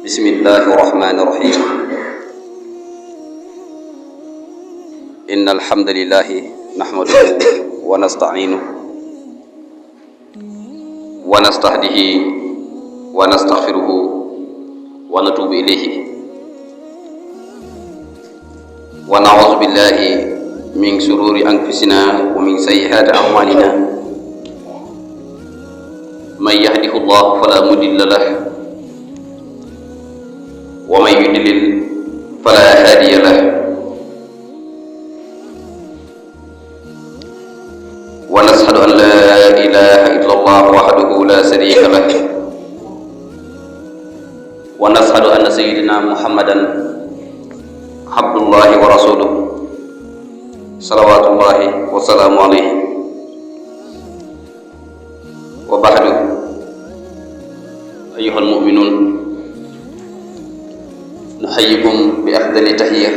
بسم الله الرحمن الرحيم إن الحمد لله نحمده ونستعينه ونستهديه ونستغفره ونتوب إليه ونعوذ بالله من شرور أنفسنا ومن سيئات أعمالنا من يهده الله فلا مضل له ومن يضلل فلا هادي له ونشهد أن لا إله إلا الله وحده لا شريك له ونشهد أن سيدنا محمدا عبد الله ورسوله صلوات الله وسلامه عليه وبعد أيها المؤمنون نحييكم بأفضل تحية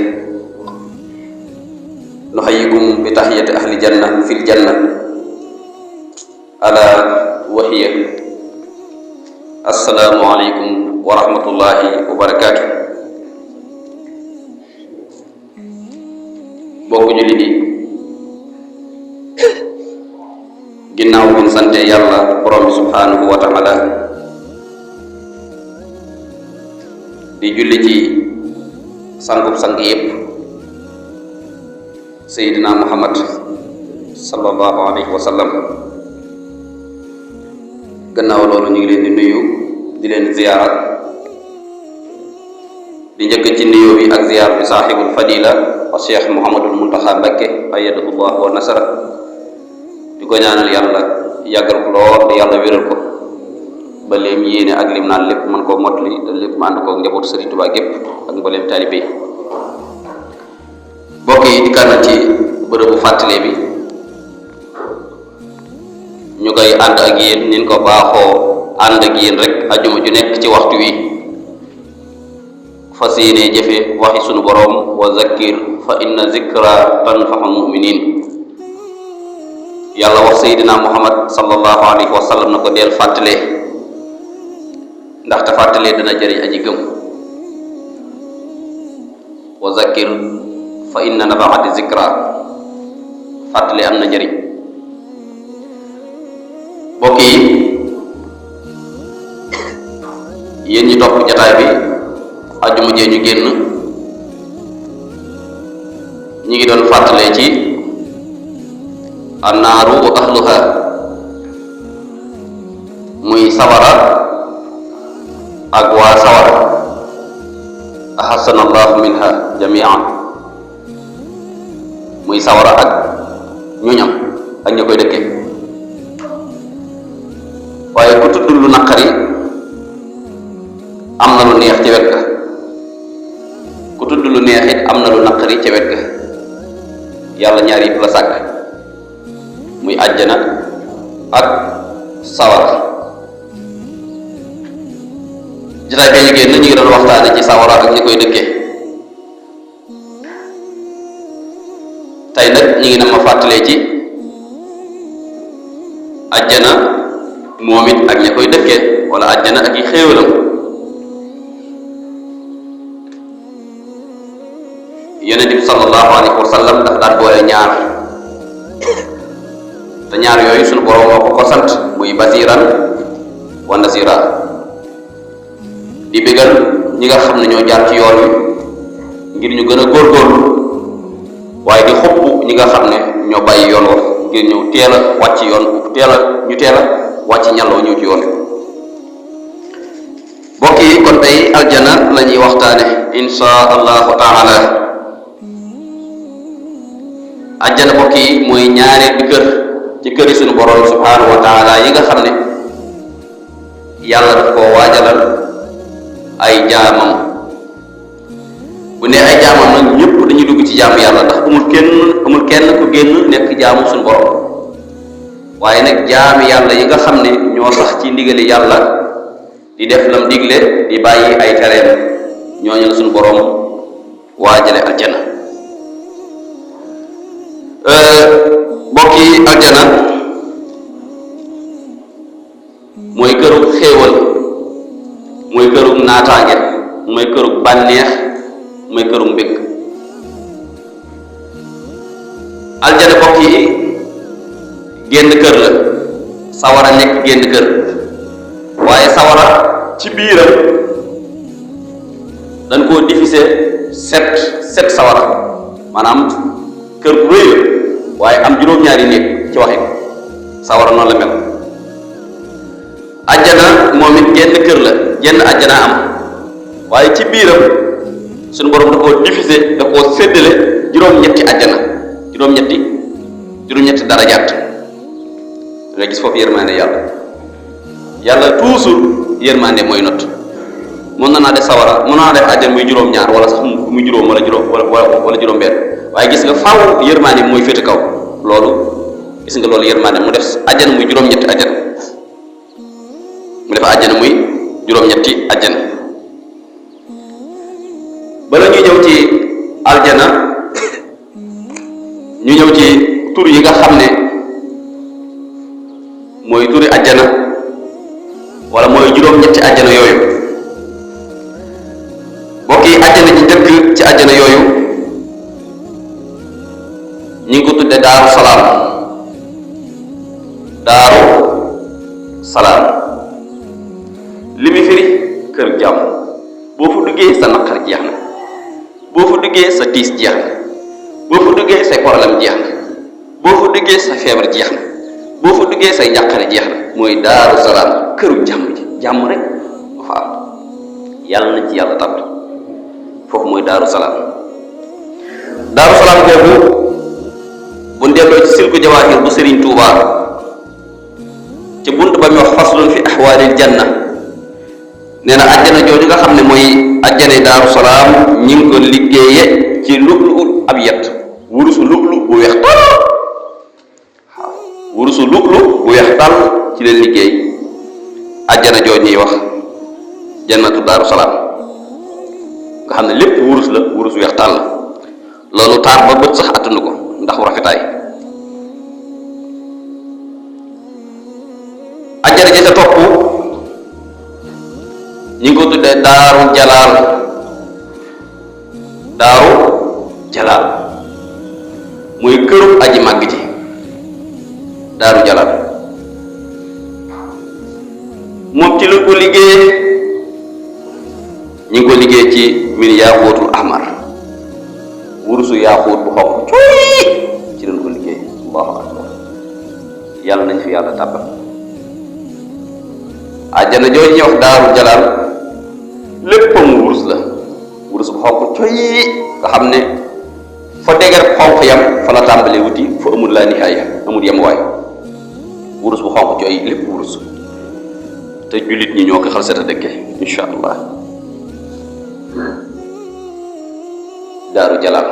نحييكم بتحية أهل الجنة في الجنة ألا وهي السلام عليكم ورحمة الله وبركاته bokku jullit yi ginnaaw bi ñu sante yàlla borom bi subhanahu wa taala di julli ci sangub sang yépp Seydina Muhammad sallallahu alayhi wa sallam gannaaw loolu ñu ngi leen di nuyu di leen ziyaara di njëkk ci nuyoo bi ak ziyaar bi saaxibul fadila wa Cheikh Mouhamadul Muntaxa Mbakke ayyadahullah wa nasara di ko ñaanal yàlla yàggal ko lool te yàlla wéral ko ba léem yéene ak lim naan lépp mën koo mottali te lépp ma ànd ko njabootu Sëriñ Tuubaa gépp ak mbooleem taalibe yi mbokk yi di kànna ci bërëbu fàttale bi ñu koy ànd ak yéen nin ko baaxoo ànd ak yéen rek ajuma ju nekk ci waxtu wi fas yéene jëfe waxi sunu boroom wa zakkir fa inna zikra tanfa'ul mu'minin yàlla wax Seydina Muhammad sallallahu alayhi wa sallam na ko deel fàttale ndaxte fàttale dana jëriñ aji gëm wa zakkir fa inna nafa'ati zikra fàttale am na njëriñ mbokk yi yéen ñi topp jataay bi ajuma jee ñu génn ñi ngi doon fàttalee ci annaaru wa ahluha muy sawara ak waa sawara ahasana allahu minha jamian muy sawara ak ñuñam ak ña koy dëkke waaye ku tudd lu naqari am na lu neex ci wet ga ku tudd lu neex it am na lu naqari ci wet ga yàlla ñaar yëpp la sàkk muy àjjana ak sawara jotaay bi ñu génn ñu ngi doon waxtaane ci sawara ak ñi koy dëkkee tey nag ñu ngi na ma fàttalee ci àjjana moom it ak ña koy dëkkee wala àjjana ak yi xéewalam yonent bi sallallahu alayhi wa sallam daf daan boole ñaar te ñaar yooyu sunu borom moo ko sant muy basiran wa nasira di bégal ñi nga xam ne ñoo jaar ci yoon wi ngir ñu gën a góorgóorlu waaye di xupp ñi nga xam ne ñoo bàyyi yoon wa ngir ñëw teel a wàcc yoon ñu teel a wàcc ñalloo ñëw ci yoon wi mbokk yi kon tey aljana la ñuy waxtaane insha allahu taala aljana mbokk yi mooy ñaareel bi kër ci këri sunu borom subhanahu wa taala yi nga xam ne yàlla daf koo waajalal ay jaamam bu ne ay jaamam nag ñëpp dañuy dugg ci jaamu yàlla ndax amul kenn ku génn nekk jaamu sunu borom waaye nag jaami yàlla yi nga xam ne ñoo sax ci ndigali yàlla di def lam digle di bàyyi ay tereem ñooñu la sunu borom waajale aljana mbokk yi aljana mooy këru xéewal mooy këru naataange mooy këru bànneex mooy këru mbég. aljana bokk yi génn kër la, sawara nekk génn kër, waaye sawara ci biiram dañ koo diffuser set sawara, maanaam kër gu rëy la waaye am juróom-ñaari néeg ci waxin. sawara noonu la mel. ajjana moom it génn kër la, génn ajjana am, waaye ci biiram suñu borom da koo diffuser, da koo séddale juróom-ñetti ajjana, juróom-ñetti darajaat. nga gis foofu yërmande yàlla toujours yërmande mooy not. mën na naa def sawara, mën naa def ajjana muy juróom-ñaar wala sax muy juróom wala juróom-benn, waaye gis nga faaw yërmande mooy féete kaw. loolu gis nga loolu yërmande mu def ajjana muy juróom-ñetti ajjana, mu def ajjana muy juróom-ñetti ajjana. bala ñuy ñëw ci aljana ñu ñëw ci tur yi nga xam ne mooy turi ajjana wala mooy juróom-ñetti ajjana yooyu. bokk yi ajjana ji dëkk ci ajjana yooyu ñi ngi ko tudde daaru salaam. li muy firi kër jàmm. boo fa duggee sa naqar jeex na, boo fa duggee sa tiis jeex na, boo fa duggee say problème jeex na, boo fa duggee sa feebar jeex na, boo fa duggee say njàqare jeex na. mooy daaru salaam, këru jàmm ji, jàmm rek ba fa am. yàlla na ci yàlla tàbbi foofu mooy daaru salaam. daaru salaam boobu bu delloo ci silku jawaahir bu Serigne Touba ci bunt ba muy wax faslun fi ahwaalil janna, nee na ajjana jooju nga xam ne mooy ajjana daaru salaam ñi ngi ko liggéeye ci lu'lu ab yet, wurusu lu'lu bu weex tàll. waaw wurusu lu'lu bu weex tàll ci leen liggéey ajjana jooju ñuy wax jannatu daaru salaam, nga xam ne lépp wurus la, wurus weex tàll. loolu taar ba bët sax attanu ko ndax rafetaay. ajjana ja ca topp ñi ngi ko tuddee daaru jalaal mooy këru aji màgg ji. daaru jalaal moom ci lu ko liggéey ñi ngi ko liggéey ci min yaaquutul ahmar, wurusu yaaquut bu xonq cuy ci lañ ko liggéey. allahu akbar, yàlla nañ fi yàlla tàbbal. àjjana jooju ñuy wax daaru jalaal léppam wurus la, wurus bu xonq cuy nga xam ne fa dégg xonq yam fa la tàmbalee wuti, fa amul laa nihaaya, amul yem waay. wurus bu xonq cuy lépp wurus, te jullit ñi ñoo ko xal set a dëkkee insha allah. daaru jalaal.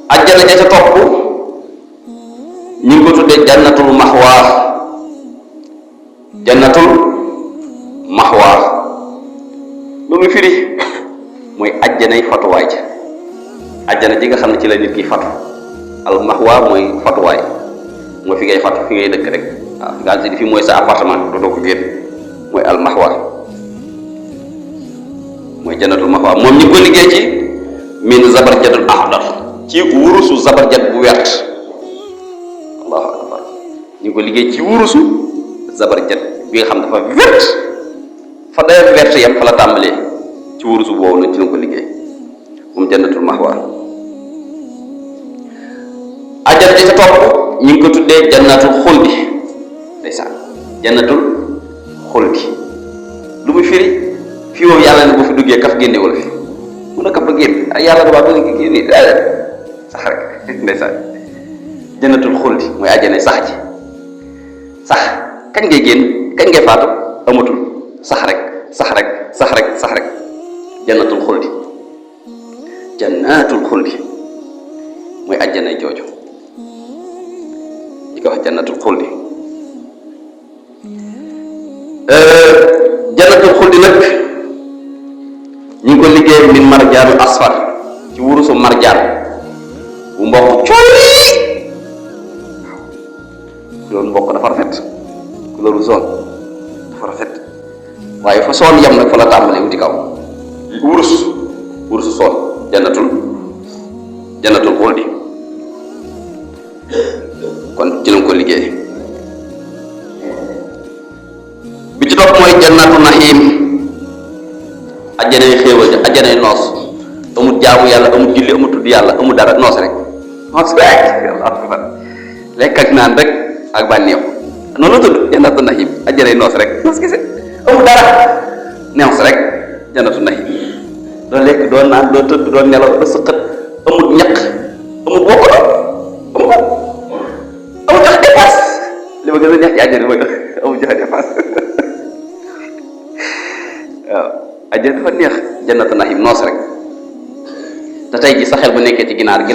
ajjana ja ca topp ñu ngi ko tuddee jannatul maxwaa. lu mu firi mooy ajjanay fatuwaay ja, ajjana ji nga xam ne ci la nit ki fatu. al maxwaa mooy fatuwaay, mooy fi ngay fatu, fi ngay dëkk rek. waaw fi nga xam ne fi mooy sa appartement dootoo ko génn, mooy al maxwaa, mooy jannatul maxwaa. moom ñu ngi ko liggéey ci min zabarjadul axdar, ci wurusu zabarjad bu wert. allahu akbar, ñu ngi ko liggéey ci wurusu zabarjad bi nga xam dafa wert, fa dayoo wert yam fa la tàmbalee, ci wurusu boobu nag ci lañ ko liggéey moom jannatul maxwaa. ajjana ja ca topp ñu ngi ko tuddee jannatul xuldi. ndeysaan, jannatul xuldi lu muy firi fii moom yàlla ne bu fi duggee kaf génne wala fi mun a kaf ba génn ay yàlla ba bëgg génne sax rek. ndeysaan, jannatul xuldi mooy ajjana sax ji, sax kañ ngay génn, kañ ngay faatu, amatul, sax rek sax rek sax rek sax rek. jannatul xuldi, jannatul xuldi mooy ajjanay jooju ñi ko wax jannatul xuldi. jannatul xuldi nag ñu ngi ko liggéey min marjaanul asfar, ci wurusu marjaan bu mboq cooy. couleur mboq dafa rafet, couleur zone dafa rafet, waaye fa soon yam nag fa la tàmbalee wuti kaw wurus soon jannatul xuldi kon ci lañ ko liggéey. bi ci topp mooy jannatu nahim ajjanay xéewal ja ajjanay noos amul jaamu yàlla amul julli amul tudd yàlla amul dara noos rek lekk ak naan rek ak bànneexu noonu la tudd jannatu nahim ajjanay noos rek noos kese amul dara neex rek jannatu nahim doo lekk doo naan doo tëdd doo nelaw doo sëqat amul ñaq amul bokkolo amul joxe dépasse li ma gën a neex ci àjjana mooy amul joxe dépasse waaw àjjana dafa neex jannatu nahim noos rek te tey ji sa xel bu nekkee ci ginaar gu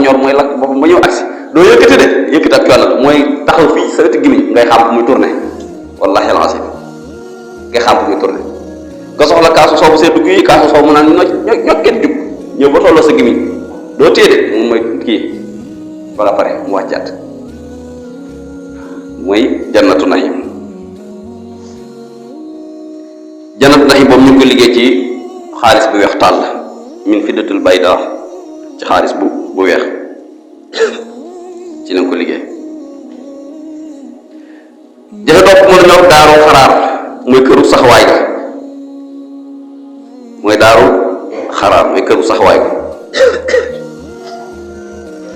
ñor mooy lakk boppam ba ñëw agsi doo yëkkati de yëkkati ak coono la mooy taxaw fii sa wetu gimiñ ngay xam muy tourné wallahi alazim ngay xam muy tourné nga soxla kaasu soobu see dugg yi kaasu soobu mu naan ñoo kenn jug ñëw ba tolloo sa gimiñ doo téye de moom mooy kii wala pare mu wàccaat mooy jannatu nahim boobu ñu ngi ko liggéey ci xaalis bu weex tàll min fiddatul bayda ci xaalis bu weex ci lañ ko liggéey. jafe topp mën nañoo daaru xaraar mooy këru saxwaay ga mooy këru saxwaay ga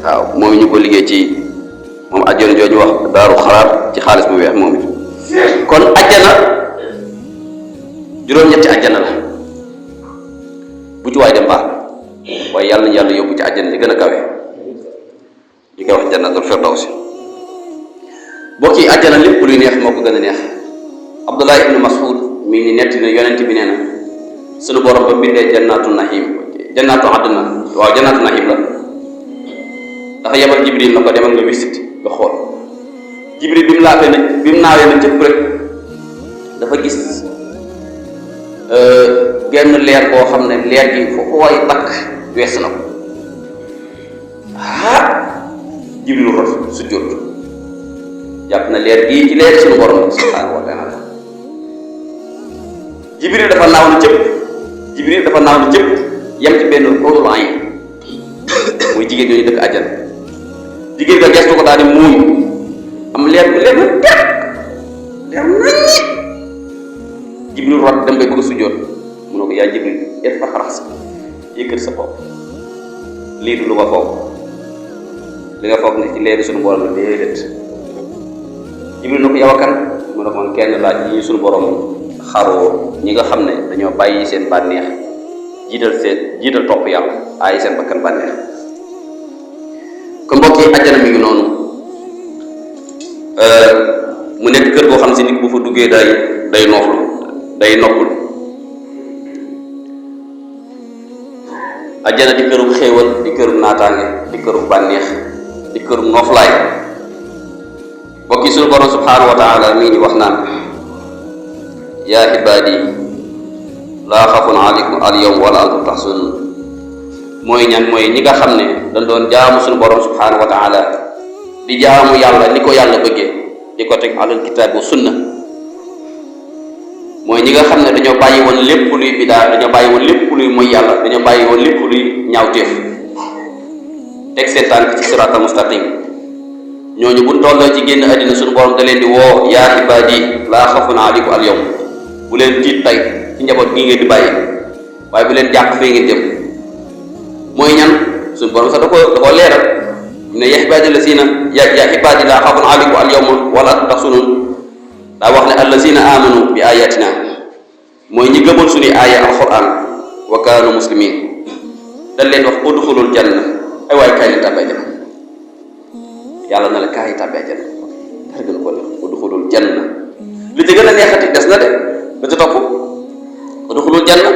waaw moom ñu ko liggéey ci moom ajjana jooju wax daaru xaraar ci xaalis bu weex moom it kon ajjana juróom-ñetti ajjana la bu ci waay dem baax waaye yàlla nañu yàlla yóbbu ci ajjana li gën a kawe ñu koy wax jannatul firdawsi bokk yi ajjana lépp luy neex moo ko gën a neex. Abdullah ibnu Mas'ud mi ngi netti ne yonent bi nee na sunu borom ba bindee jannatu nahim jannatu nahim la dafa yebal Jibril na ko demal nga visite nga xool Jibril bi mu naawee na cëpp rek dafa gis genn leer boo xam ne leer gi foofu waay takk wees na ko Jibril rot su jot jàpp na leer gii ci leer suñu borom subhanahu wa taala Jibril dafa naaw na cëpp yem ci benn xóorul ayn muy jigéen ñooñu dëkk àjjana jigéen nga gestu ko daal di muuñ am leer bu leer na teg leer naññi Jibril rot dem bay bëgg a sujjóot mu ne ko yaa Jibril irfa ra'sak yëkkati sa bopp lii du lu nga foog li nga foog ne ci leeri suñu borom la déedéet Jibril na ko yow kan mu ne ko man kenn laaj yi suñu borom xaroo ñi nga xam ne dañoo bàyyi seen bànneex jiital topp yàlla ay seen bakkan bànneex kon mbokk yi àjjana mi ngi noonu mu nekk kër goo xam si nit bu fa duggee day noppul àjjana di këru xéewal di këru naataange di këru bànneex di këru nooflaay mbokk yi suñu borom subhanahu wa taala mi ngi wax naan yaa ibaadi laa xafun aleykum alyawm wala antum tahzanun mooy ñan mooy ñi nga xam ne dañ doon jaamu suñu borom subhanahu wa taala di jaamu yàlla ni ko yàlla bëggee di ko teg alal kitaab wa sunna mooy ñi nga xam ne dañoo bàyyi woon lépp luy bidaa dañoo bàyyi woon lépp luy mooy yàlla dañoo bàyyi woon lépp luy ñaawteef teg seen tànk ci siraatal mustaqim ñooñu bu tolloo ci génn àddina suñu borom da leen di woo yaa ibaadi laa xafun aleykum alyawm bu leen tiit tey ci njaboot gi ngeen di bàyyi waaye bu leen jàq fee ngeen jëm mooy ñan suñu borom sax da ko leeral ne yaa ibaadi laa xafun aleykum alyawm wala antum tahzanun daa wax ne allazina amanu bi ayatina mooy ñi gëmoon suñuy aaya alquran wa kaanu muslimin dañ leen wax udxulul janna ay waay kaay leen tàbbee janna yàlla na la kaay tàbbee janna dara gën ko neex udxulul janna li ci gën a neexati des na de ba ca topp udxulul janna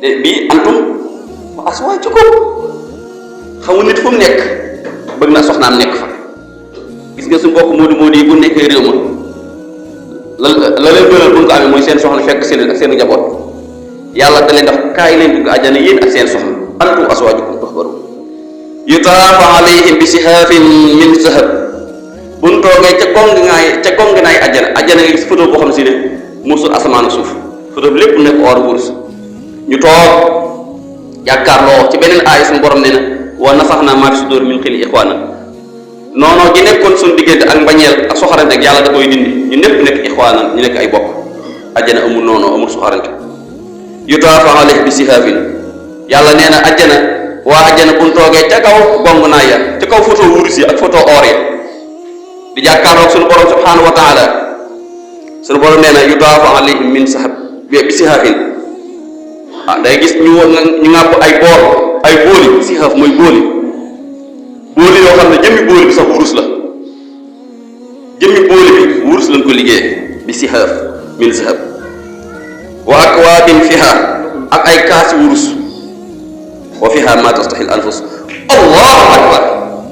de bii antum wa aswaajukum xamu nit fu mu nekk bëgg na soxnaam nekk fa gis nga su mbokk moodu yi bu nekkee réew ma la leen gënal bu ñu ko amee mooy seen soxna fekk seen ak seen njaboot yàlla da leen def kaay leen dugg àjjana yéen ak seen soxna antum aswaajukum tuhbaruun yutaafu alayhim bi sihaafin min zahab buñ toogee ca kong naay ajjana nga gis photo boo xam si ne musul asamaan suuf photo bi lépp nekk or wurus ñu toog jàkkaarloo ci beneen aay suñu borom nee na wa nasaxnaa maa fi suduur min xilli ixwaana noonoo gi nekkoon suñu diggante ak mbañeel ak soxarante ak yàlla da koy dindi ñu ñëpp nekk ixwaana ñu nekk ay bokk ajjana amul noonoo amul soxarante yutaafu alayhim bi sihaafin yàlla nee na ajjana waa ajjana buñ toogee ca kaw gong naay ya ca kaw photo wurus yi ak photo or ya di jàkkaarloog suñu borom subhanahu wa taala suñu borom nee na yutaafu alayhim min sahab bi sihaafin day gis ñu ŋàpp ay booli sihaaf mooy booli yoo xam ne jëmmi booli bi sax wurus la jëmmi booli bi wurus lañ ko liggéey bi sihaaf min sahab wa akwaabin fiha ak ay kaasi wurus wa fiha ma tastahil anfus allahu akbar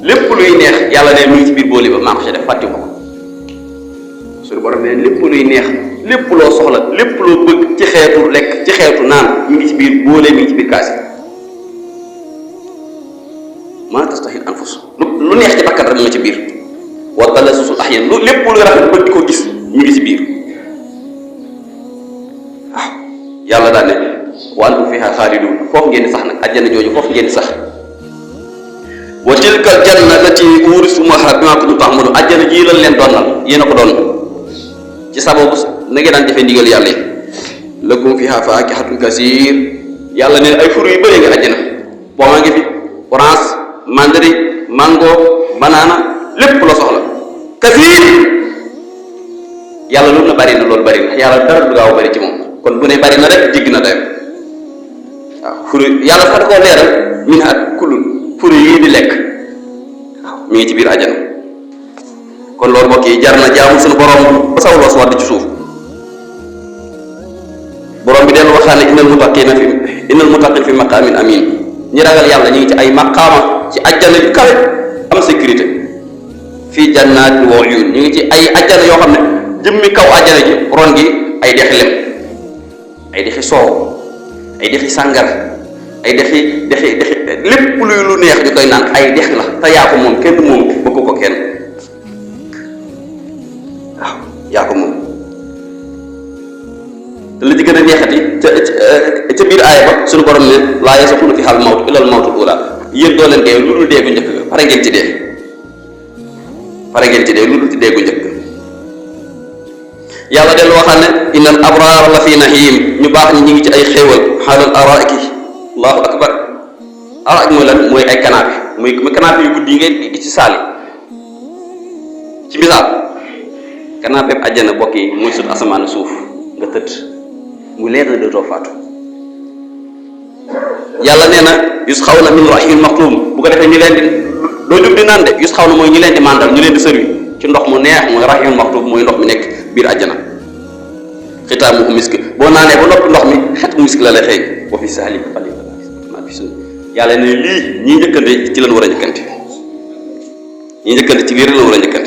lépp luy neex yàlla ne mu ngi ci biir booli ba maa ko ci def fàtte ko suñu borom ne lépp luy neex lépp loo soxla lépp loo bëgg ci xeetu lekk ci xeetu naan mi ngi ci biir boole mi ngi ci biir kaas yi maa tastahil anfus lu neex ci bakkan rek mu nga ci biir wa talasusul ahyan lu lépp lu rafet bëgg ko gis mi ngi ci biir waaw yàlla daal ne wa antum fiha xaalidun foofu ngeen di sax nag àjjana jooju foofu ngeen di sax wa tilka aljanna allati uuristumuuhaa bimaa kuntum ta'maluun àjjana ji lañ leen doonal yéen a ko doon ci sababu na ngeen daan jëfe ndigal yàlla yi lakum fiha faakihatun kasiir yàlla ne ay furu yu bëree nga àjjana pomme ngi fi orange mandarine mango banana lépp la soxla kasiir yàlla loolu na bari na loolu bari na yàlla dara du gaaw bari ci moom kon bu ne bari na rek jégg na day waaw furu yàlla sax da koo leeral minhaa kulun furu yii di lekk waaw mi ngi ci biir àjjana kon loolu mbokk yi jar na jaamu suñu borom ba saw loos wadd ci suuf borom bi dellu waxaane innal muttaqina fi maqaamin amin ñi ragal yàlla ñu ngi ci ay maqaama ci ajjana yu kawe am sécurité fii jannaati wa uyuun ñu ngi ci ay ajjana yoo xam ne jëmmi kaw ajjana ji ron gi ay dexi lem ay dexi soow ay dexi sàngara ay dexi lépp luy lu neex ñu koy naan ay dex la te yaa ko moom kenn moom bëgg ko kenn waaw yaa ko moom te li ci gën a neexati ca biir aaya ba suñu borom ne laa yasuquna fiihaa al-mawtu illa al-mawtul uulaa yéen doo leen dee lu dul dee gu njëkk ga pare ngeen ci dee lu dul ci dee gu njëkk yàlla dellu waxal ne innal abraara la fi nahiim ñu baax ñi ñu ngi ci ay xéewal xaalal araa'iki allahu akbar araa'ik mooy lan mooy ay canapé muy canapé yu guddi yi ngay gis ci saali ci misaal canapé bi àjjana bokk yi muy sut asamaan suuf nga tëdd mu leer na dootoo faatu yàlla nee na yusxawna min rahiim maxtuum bu ko defee ñu leen di doo jug di naan de yusxawna mooy ñu leen di màndal ñu leen di sërwi ci ndox mu neex mooy rahiim maxtuum mooy ndox mi nekk biir àjjana xitaamuhu misk boo naanee ba noppi ndox mi xet misk la lay xëy wa fi sahli yàlla ne lii ñii njëkkante ci lañ war a njëkkante ñii njëkkante ci biir lañ war a njëkkante